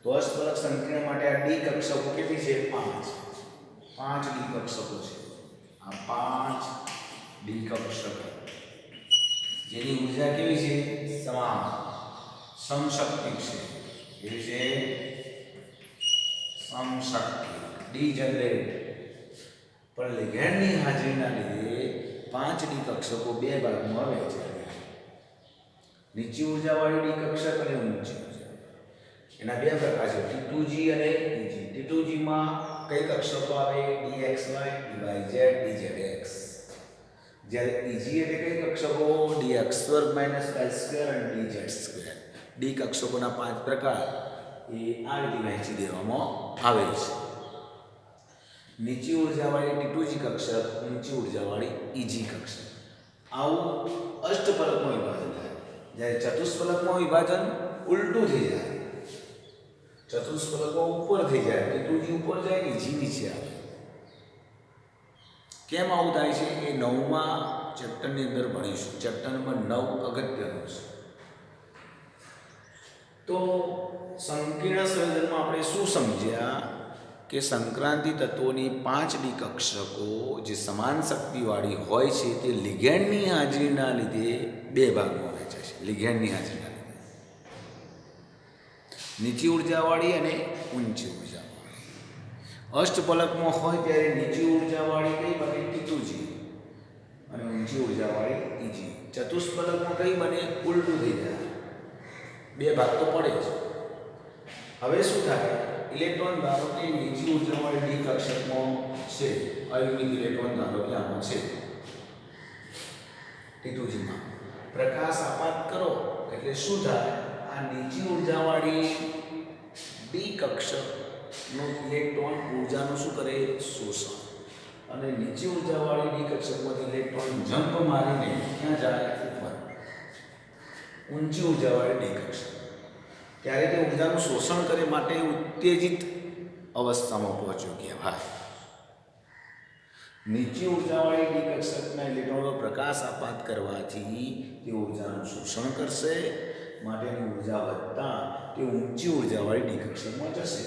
તો અષ્ટફલક સંકીર્ણ માટે આ ડી કક્ષકો કેટલી છે? 5 ડી કક્ષકો છે. આ 5 ડી કક્ષકો જેની ઉર્જા કેવી છે? સમાન, સમશક્તિક છે. કેવી છે? સમશક્તિ, ડી જનરેટ. પણ લિગેન્ડની હાજરીના લીધે 5 ડી કક્ષકો 2 ભાગમાં વહેંચાય છે. નીચી ઉર્જાવાળી ડી કક્ષક અને ઊંચી ઉર્જા. એના 2 પ્રકાર છે, T2G અને Eg. T2G માં કઈ કક્ષકો આવે? dxy, dyz, dzx. જ્યારે Eg એટલે કઈ કક્ષકો? dx2 y2 અને dz2. ડી કક્ષકોના 5 પ્રકાર એ આ રીતે વહેંચી દેવામાં આવે છે. નીચી ઉર્જાવાળી T2G કક્ષક, ઊંચી ઉર્જાવાળી Eg કક્ષક. આવું અષ્ટફલકમાં વિભાજન થાય. જ્યારે ચતુષ્ફલકમાં વિભાજન ઉલટું થઈ જાય. ચતુષ્ફલકો ઉપર થઈ જાય, T2G ઉપર જાય, Eg નીચે આવે. કેમ આવું થાય છે એ 9મા ચેપ્ટરની અંદર ભણીશું. ચેપ્ટર નંબર 9 અગત્યનું છે. તો સંકીર્ણ સંયોજનમાં આપણે શું સમજ્યા કે સંક્રાંતિ તત્વોની 5 ડી કક્ષકો જે સમાન શક્તિવાળી હોય છે તે લિગેન્ડની હાજરીના લીધે 2 ભાગમાં વહેંચાય છે. લિગેન્ડની હાજરીના લીધે નીચી ઉર્જાવાળી અને ઊંચી ઉર્જાવાળી. અષ્ટફલકમાં હોય ત્યારે નીચી ઉર્જાવાળી કઈ બને? T2G અને ઊંચી ઉર્જાવાળી Eg. ચતુષ્ફલકમાં કઈ બને? ઉલટું થઈ જાય. બે ભાગ તો પડે જ. હવે શું થાય, ઇલેક્ટ્રોન ધારો કે નીચી ઉર્જાવાળી ડી કક્ષકમાં છે, અયુગ્મિક ઇલેક્ટ્રોન ધારો કે આમાં છે T2Gમાં, પ્રકાશ આપાત કરો એટલે શું થાય, આ નીચી ઉર્જાવાળી ડી કક્ષકનો ઇલેક્ટ્રોન ઉર્જાનું શું કરે, શોષણ, અને નીચી ઉર્જાવાળી ડી કક્ષકમાંથી ઇલેક્ટ્રોન જમ્પ મારીને ક્યાં જાય, ઉપર ઊંચી ઉર્જાવાળી ડી કક્ષક. ત્યારે તે ઉર્જાનું શોષણ કરે માટે ઉત્તેજિત અવસ્થામાં પહોંચ્યો કહેવાય. નીચી ઉર્જાવાળી ડી કક્ષકના ઇલેક્ટ્રોનો પ્રકાશ આપાત કરવાથી તે ઉર્જાનું શોષણ કરશે, માટેની ઉર્જા વધતા તે ઊંચી ઉર્જાવાળી ડી કક્ષકમાં જશે.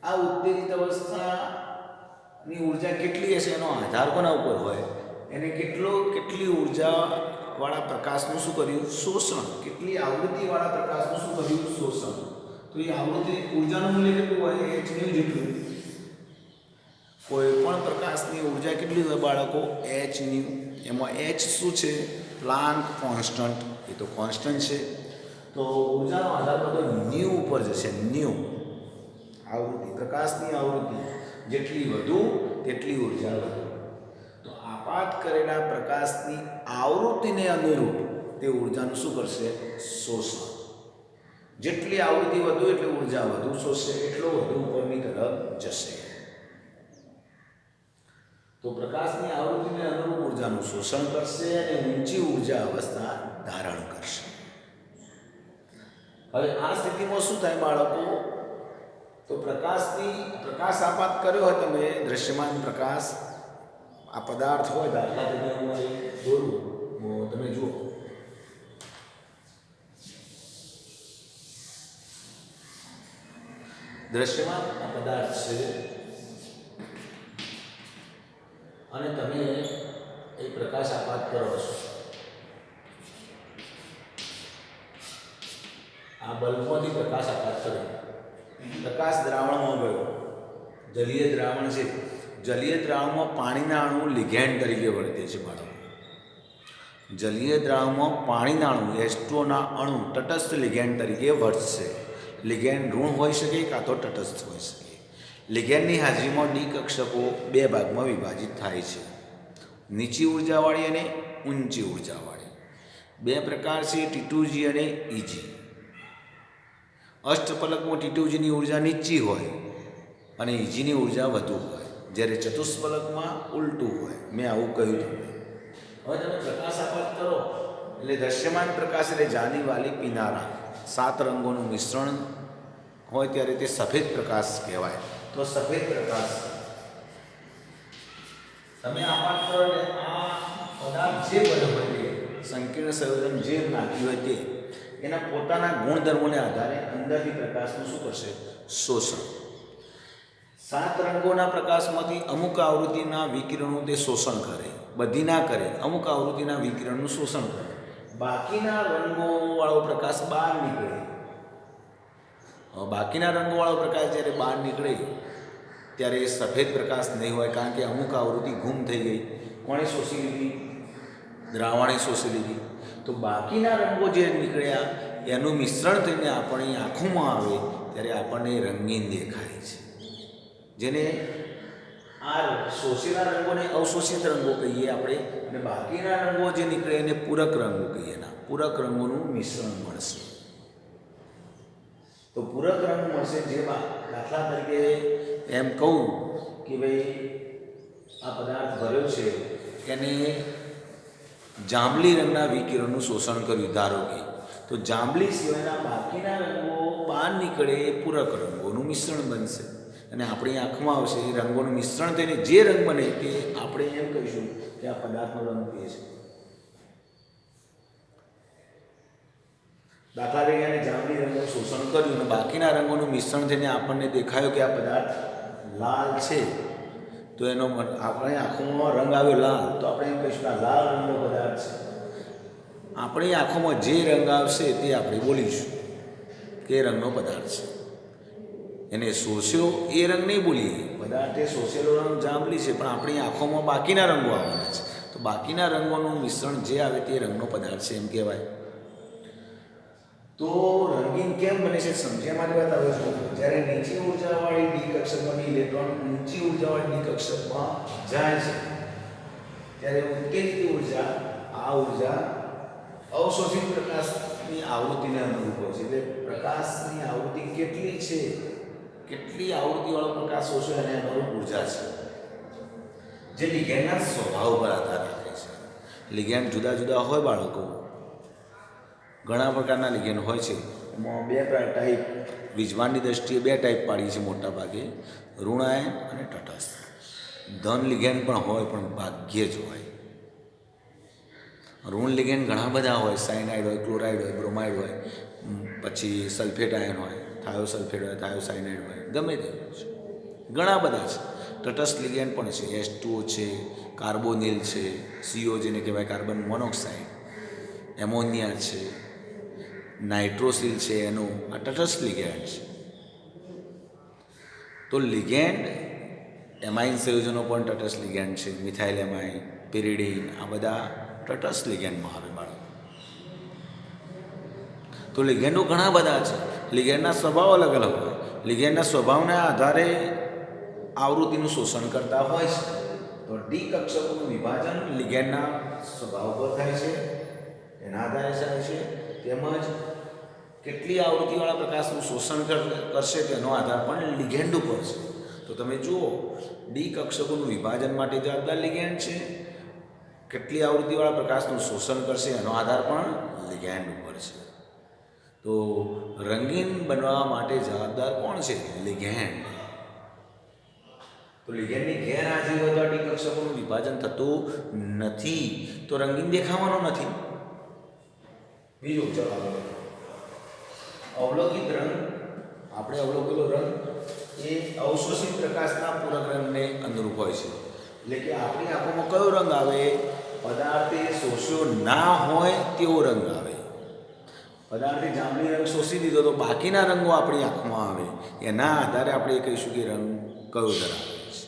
આ ઉત્તેજિત અવસ્થાની ઉર્જા કેટલી હશે એનો આધાર કોના ઉપર હોય, એને કેટલી ઉર્જાવાળા પ્રકાશનું શું કર્યું, શોષણ, કેટલી આવૃત્તિવાળા પ્રકાશનું શું કર્યું, શોષણ. તો એ આવૃત્તિ ઉર્જાનું મૂલ્ય કેટલું હોય, h nu જેટલું. કોઈ પણ પ્રકાશની ઉર્જા કેટલી હોય બાળકો, h nu. એમાં h શું છે, પ્લાન્ક કોન્સ્ટન્ટ, એ તો કોન્સ્ટન્ટ છે. તો ઉર્જાનો આધાર બધો ન્યુ ઉપર જશે, ન્યુ આવૃત્તિ, પ્રકાશની આવૃત્તિ જેટલી વધુ તેટલી ઉર્જા વધુ. તો આપાત કરેલા પ્રકાશની આવૃત્તિને અનુરૂપ તે ઉર્જાનું શું કરશે, શોષણ. જેટલી આવૃત્તિ વધુ એટલે ઉર્જા વધુ શોષશે, એટલો વધુ ઉપરની તરફ જશે. તો પ્રકાશની આવૃત્તિને અનુરૂપ ઉર્જાનું શોષણ કરશે અને ઊંચી ઉર્જા અવસ્થા ધારણ કરશે. હવે આ સ્થિતિમાં શું થાય બાળકો, તો પ્રકાશ આપાત કર્યો હોય તમે, દ્રશ્યમાન પ્રકાશ, આ પદાર્થ હોય, દાખલા તરીકે હું અહીં દોરું, તમે જુઓ, દ્રશ્યમાન આ પદાર્થ છે અને તમે એ પ્રકાશ આપાત કરો છો. આ બલ્બમાંથી પ્રકાશ આપાત કર્યો, પ્રકાશ દ્રાવણમાં ગયો, જલીય દ્રાવણ છે, જલીય દ્રાવણમાં પાણીના અણુ લિગેન્ડ તરીકે વર્તે છે બાળકો. જલીય દ્રાવણમાં પાણીના અણુ H2O અણુ તટસ્થ લિગેન્ડ તરીકે વર્તશે. લિગેન્ડ ઋણ હોઈ શકે કાં તો તટસ્થ હોઈ શકે. લિગેન્ડની હાજરીમાં ડી કક્ષકો બે ભાગમાં વિભાજિત થાય છે, નીચી ઉર્જાવાળી અને ઊંચી ઉર્જાવાળી. બે પ્રકાર છે, T2G અને EG. અષ્ટફલકમાં T2Gની ઉર્જા નીચી હોય અને EGની ઉર્જા વધુ હોય, જ્યારે ચતુષ્ફલકમાં ઉલટું હોય. મેં આવું કહ્યું તમને. હવે તમે પ્રકાશ આપાત કરો એટલે દ્રશ્યમાન પ્રકાશ એટલે જાની વાલી પીનારા 7 રંગોનું મિશ્રણ હોય ત્યારે તે સફેદ પ્રકાશ કહેવાય. તો સફેદ પ્રકાશ તમે આપાત કરો એટલે આ પદાર્થ જે બન્યો હોય તે સંકીર્ણ સંયોજન જે નાખ્યું હોય તે એના પોતાના ગુણધર્મોને આધારે અંદરથી પ્રકાશનું શું કરશે, શોષણ. 7 રંગોના પ્રકાશમાંથી અમુક આવૃત્તિના વિકિરણો તે શોષણ કરે, બધી ના કરે, અમુક આવૃત્તિના વિકિરણનું શોષણ કરે. બાકીના રંગોવાળો પ્રકાશ બહાર નીકળે. બાકીના રંગોવાળો પ્રકાશ જ્યારે બહાર નીકળે ત્યારે એ સફેદ પ્રકાશ નહીં હોય, કારણ કે અમુક આવૃત્તિ ગુમ થઈ ગઈ. કોણે શોષી લીધી, દ્રાવણે શોષી લીધી. તો બાકીના રંગો જે નીકળ્યા એનું મિશ્રણ થઈને આપણી આંખોમાં આવે ત્યારે આપણને રંગીન દેખાય છે, જેને આ શોષેલા રંગોને અવશોષિત રંગો કહીએ આપણે, અને બાકીના રંગો જે નીકળે એને પૂરક રંગો કહીએ. એના પૂરક રંગોનું મિશ્રણ મળશે. તો પૂરક રંગ મળશે, જેમાં દાખલા તરીકે એમ કહું કે ભાઈ આ પદાર્થ ભર્યો છે એને જાંબલી રંગના વિકિરણનું શોષણ કર્યું ધારો કે, તો જાંબલી સિવાયના બાકીના રંગો બહાર નીકળે એ પૂરક રંગોનું મિશ્રણ બનશે અને આપણી આંખમાં આવશે. એ રંગોનું મિશ્રણ થઈને જે રંગ બને તે આપણે એમ કહીશું કે આ પદાર્થનો રંગ એ છે. દાખલા તરીકે એને જાંબલી રંગનું શોષણ કર્યું અને બાકીના રંગોનું મિશ્રણ થઈને આપણને દેખાયો કે આ પદાર્થ લાલ છે, તો એનો આપણે આંખોમાં રંગ આવ્યો લાલ, તો આપણે એમ કહીશું કે આ લાલ રંગનો પદાર્થ છે. આપણી આંખોમાં જે રંગ આવશે તે આપણે બોલીશું કે રંગનો પદાર્થ છે. એને શોષ્યો એ રંગ નહીં બોલીએ, પદાર્થે શોષેલો રંગ જાંબલી છે, પણ આપણી આંખોમાં બાકીના રંગો આવવાના છે, તો બાકીના રંગોનું મિશ્રણ જે આવે તે રંગનો પદાર્થ છે એમ કહેવાય. તો રંગીન કેમ બને છે સમજ્યા મારી વાત આવે છે. જ્યારે નીચી ઉર્જાવાળી ડી કક્ષકમાંથી ઇલેક્ટ્રોન ઊંચી ઉર્જાવાળી ડી કક્ષકમાં જાય છે ત્યારે ઉત્તેજિત ઉર્જા આ ઉર્જા અવશોષિત પ્રકાશની આવૃત્તિને અનુરૂપ હોય છે. એટલે પ્રકાશની આવૃત્તિ કેટલી છે, કેટલી આવૃત્તિવાળો પ્રકાશ શોષે અને અનુરૂપ ઉર્જા છે, જે લિગેન્ડના સ્વભાવ પર આધાર રાખે છે. લિગેન્ડ જુદા જુદા હોય બાળકો, ઘણા પ્રકારના લિગેન્ડ હોય છે. એમાં બે ટાઈપ, વિજ્ઞાનની દ્રષ્ટિએ બે ટાઈપ પાડી છે મોટા ભાગે, ઋણાયન અને તટસ્થ. ધન લિગેન્ડ પણ હોય પણ ભાગ્યે જ હોય. ઋણ લિગેન્ડ ઘણા બધા હોય, સાયનાઇડ હોય, ક્લોરાઇડ હોય, બ્રોમાઇડ હોય, પછી સલ્ફેટ આયન હોય, થાયોસલ્ફેટ હોય, થાયોસાયનાઇડ હોય, ગમે તે છે, ઘણા બધા છે. તટસ્થ લિગેન્ડ પણ છે, H2O છે, કાર્બોનિલ છે, CO જેને કહેવાય કાર્બન મોનોક્સાઇડ, એમોનિયા છે, નાઇટ્રોસિલ છે, એનું આ તટસ્થ લિગેન્ડ છે. તો લિગેન્ડ એમાઇન સંયોજનો પણ તટસ્થ લિગેન્ડ છે. મિથાઇલ એમાઇન, પિરિડીન, આ બધા તટસ્થ લિગેન્ડમાં આવે બાળકો. તો લિગેન્ડો ઘણા બધા છે. લિગેન્ડના સ્વભાવ અલગ અલગ હોય. લિગેન્ડના સ્વભાવના આધારે આવૃત્તિનું શોષણ કરતા હોય છે. તો ડી કક્ષકોનું વિભાજન લિગેન્ડના સ્વભાવ પર થાય છે, એના આધારે થાય છે. તેમજ કેટલી આવૃત્તિવાળા પ્રકાશનું શોષણ કરશે તેનો આધાર પણ લિગેન્ડ ઉપર છે. તો તમે જુઓ, ડી કક્ષકોનું વિભાજન માટે જવાબદાર લિગેન્ડ છે, કેટલી આવૃત્તિવાળા પ્રકાશનું શોષણ કરશે એનો આધાર પણ લિગેન્ડ ઉપર છે. તો રંગીન બનવા માટે જવાબદાર કોણ છે? લિગેન્ડ. તો લિગેન્ડની ગેરહાજરી હોય તો ડી કક્ષકોનું વિભાજન થતું નથી, તો રંગીન દેખાવાનો નથી. બીજું ચલો અવલોકિત રંગ. આપણે અવલોકેલો રંગ એ અવશોષિત પ્રકાશના પૂરક રંગને અનુરૂપ હોય છે. એટલે કે આપણી આંખોમાં કયો રંગ આવે? પદાર્થે શોષ્યો ના હોય તેવો રંગ આવે. પદાર્થે જાંબલી રંગ શોષી દીધો તો બાકીના રંગો આપણી આંખમાં આવે. એના આધારે આપણે કહીશું કે રંગ કયો ધરાવે છે.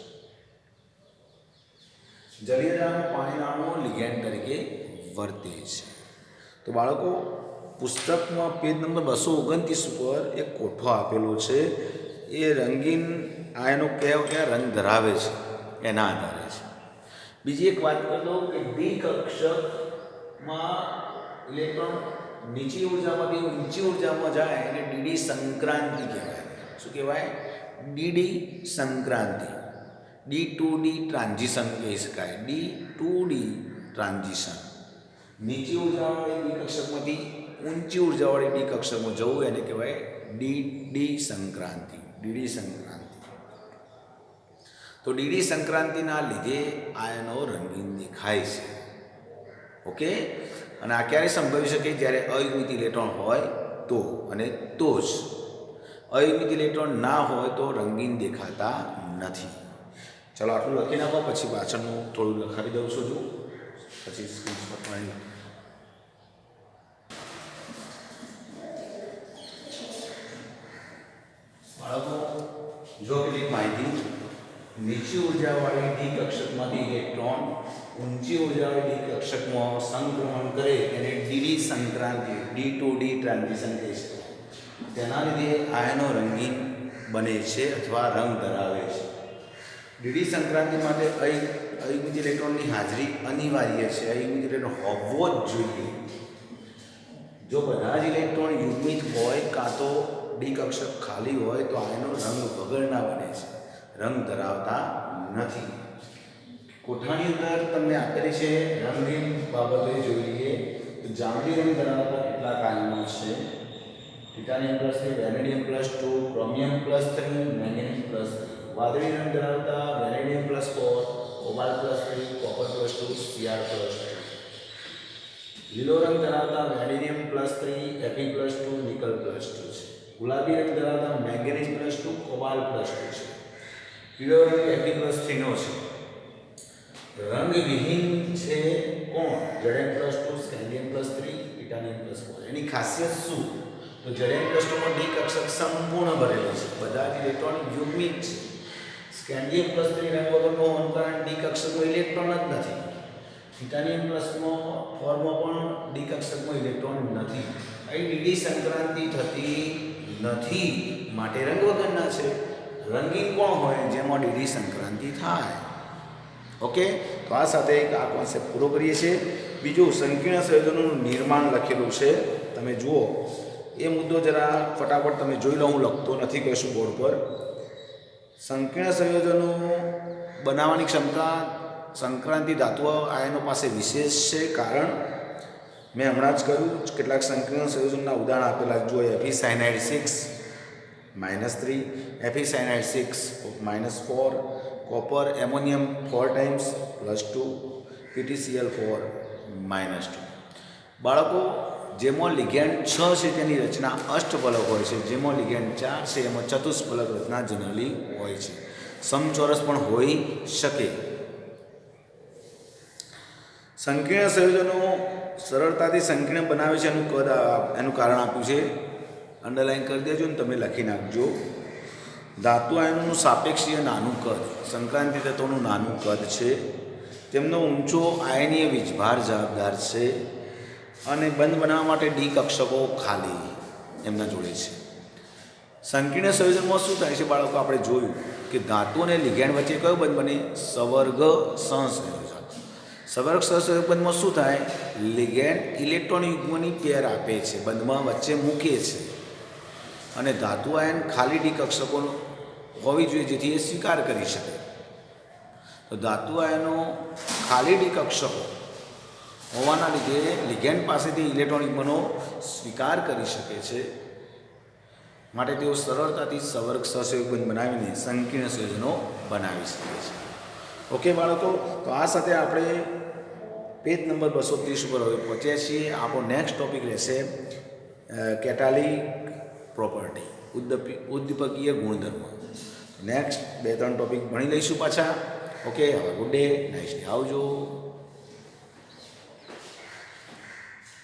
જલીય દ્રાવણમાં પાણીના અણુઓ લિગેન્ડ તરીકે વર્તે છે. તો બાળકો, પુસ્તકમાં પેજ નંબર 229 ઉપર એક કોઠો આપેલો છે. એ રંગીન આયનો કયા રંગ ધરાવે છે એના આધારે છે. બીજી એક વાત કરી દઉં કે ડી કક્ષકમાં ઇલેક્ટ્રોન નીચી ઉર્જામાંથી ઊંચી ઉર્જામાં જાય એને ડીડી સંક્રાંતિ કહેવાય. શું કહેવાય? ડીડી સંક્રાંતિ. D2D ટ્રાન્ઝિશન કહી શકાય. D2D transition. નીચી ઉર્જાવાળી ડી કક્ષકમાંથી ઊંચી ઉર્જાવાળી ડી કક્ષકમાં જવું એને કહેવાય ડીડી સંક્રાંતિ. ડીડી સંક્રાંતિ. તો ડીડી સંક્રાંતિના લીધે આયનો રંગીન દેખાય છે. ઓકે. અને આ ક્યારે સંભવી શકે? જ્યારે અયુગ્મિત ઇલેક્ટ્રોન હોય તો, અને તો જ. અયુગ્મિત ઇલેક્ટ્રોન ના હોય તો રંગીન દેખાતા નથી. ચલો આટલું લખી નાખો, પછી પાછળનું થોડું લખાવી દઉં છું. જો પછી સ્ક્રીનશોટ મારી બાળકો જો કેટલીક માહિતી. નીચી ઉર્જાવાળી ડી કક્ષકમાંથી ઇલેક્ટ્રોન ઊંચી ઉર્જાવાળી ડી કક્ષકમાં સંક્રમણ કરે એને ડીડી સંક્રાંતિ, D2D ટ્રાન્ઝિશન કહે છે. તેના લીધે આયનો રંગીન બને છે અથવા રંગ ધરાવે છે. ડીડી સંક્રાંતિ માટે અયુગ્મિત ઇલેક્ટ્રોનની હાજરી અનિવાર્ય છે. અયુગ્મિત ઇલેક્ટ્રોન હોવો જ જોઈએ. જો બધા જ ઇલેક્ટ્રોન યુગ્મિત હોય કાં તો ડી કક્ષક ખાલી હોય તો આયનો રંગ વગરના બને છે, રંગ ધરાવતા નથી. કોઠાની અંદર તમને આપેલી છે રંગીન બાબતો જોઈ લઈએ. તો જાંબલી રંગ ધરાવતા કેટલાક આયનો છે? ટિટાનિયમ +3, વેનેડિયમ +2, ક્રોમિયમ +3, મેંગેનીઝ +3. વાદળી રંગ ધરાવતા વેનેડિયમ +4, કોબાલ્ટ +3, કોપર +2, Cr+2. લીલો રંગ ધરાવતા વેનેડિયમ +3, Fe+2, નિકલ +2 છે. ગુલાબી રંગ ધરાવતા મેંગેનીઝ +2, કોબાલ્ટ +2 છે. પીળો રંગ Fe+3 નો છે. રંગવિહીન છે કોણ? Zn+2, scandium +3, ટિટાનિયમ +4. એની ખાસિયત શું? તો Zn+2 માં ડી કક્ષક સંપૂર્ણ ભરેલો છે, બધા જ ઇલેક્ટ્રોન યુગ્મિત છે. સ્કેન્ડિયમ +3 રંગ વગરનો હોવાનું કારણ ડી કક્ષકમાં ઇલેક્ટ્રોન જ નથી. ટિટાનિયમ +4 માં પણ ડી કક્ષકમાં ઇલેક્ટ્રોન નથી. અહીં ડીડી સંક્રાંતિ થતી નથી, માટે રંગ વગરના છે. રંગીન કોણ હોય? જેમાં ડીડી સંક્રાંતિ થાય. ઓકે, તો આ સાથે આ કોન્સેપ્ટ પૂરો કરીએ છીએ. બીજું, સંકીર્ણ સંયોજનોનું નિર્માણ લખેલું છે, તમે જુઓ એ મુદ્દો જરા ફટાફટ તમે જોઈ લો. હું લખતો નથી કશું બોર્ડ પર. સંકીર્ણ સંયોજનો બનાવવાની ક્ષમતા સંક્રાંતિ ધાતુઓ આયનો પાસે વિશેષ છે, કારણ મેં હમણાં જ કહ્યું કેટલાક સંકીર્ણ સંયોજનના ઉદાહરણ આપેલા જોઈએ. એફિસાયનાઇડ 6 -3, એફિસાયનાઇડ 6 -4, કોપર એમોનિયમ 4 ટાઈમ્સ +2, PTCl4 -2. બાળકો, જેમાં લિગેન્ડ 6 છે તેની રચના અષ્ટફલક હોય છે, જેમાં લિગેન્ડ 4 છે એમાં ચતુષ્ફલક રચના જનરલી હોય છે. સમચોરસ પણ હોઈ શકે. સંકીર્ણ સંયોજનો સરળતાથી સંકીર્ણ બનાવે છે એનું કદ, એનું કારણ આપ્યું છે, અંડરલાઈન કરી દેજો ને તમે લખી નાખજો. ધાતુ આયનોનું સાપેક્ષીય નાનું કદ, સંક્રાંતિ તત્વોનું નાનું કદ છે, તેમનો ઊંચો આયનીય વીજભાર જવાબદાર છે, અને બંધ બનાવવા માટે ડી કક્ષકો ખાલી એમના જોડે છે. સંકીર્ણ સંયોજનમાં શું થાય છે બાળકો? આપણે જોયું કે ધાતુ અને લિગેન્ડ વચ્ચે કયો બંધ બને? સવર્ગ સહસંયોજક. સવર્ગ સહસંયોજક બંધમાં શું થાય? લિગેન્ડ ઇલેક્ટ્રોન યુગ્મની પેર આપે છે, બંધમાં વચ્ચે મૂકે છે, અને ધાતુ આયન ખાલી ડી કક્ષકો હોવી જોઈએ જેથી એ સ્વીકાર કરી શકે. તો ધાતુ આયનો ખાલી ડી કક્ષકો હોવાના લીધે લિગેન્ડ પાસેથી ઇલેક્ટ્રોન યુગ્મનો સ્વીકાર કરી શકે છે, માટે તેઓ સરળતાથી સવર્ગ સહસંયોજક બંધ બનાવીને સંકીર્ણ સંયોજનો બનાવી શકે છે. ઓકે બાળકો, તો આ સાથે આપણે પેજ નંબર 230 ઉપર હવે પહોંચ્યા છીએ. આપણો નેક્સ્ટ ટોપિક રહેશે કેટાલિક પ્રોપર્ટી, ઉદ્દીપકીય ગુણધર્મ. નેક્સ્ટ 2-3 ટોપિક ભણી લઈશું પાછા. ઓકે, હવે ગુડ ડે, નાઇસ ડે, આવજો.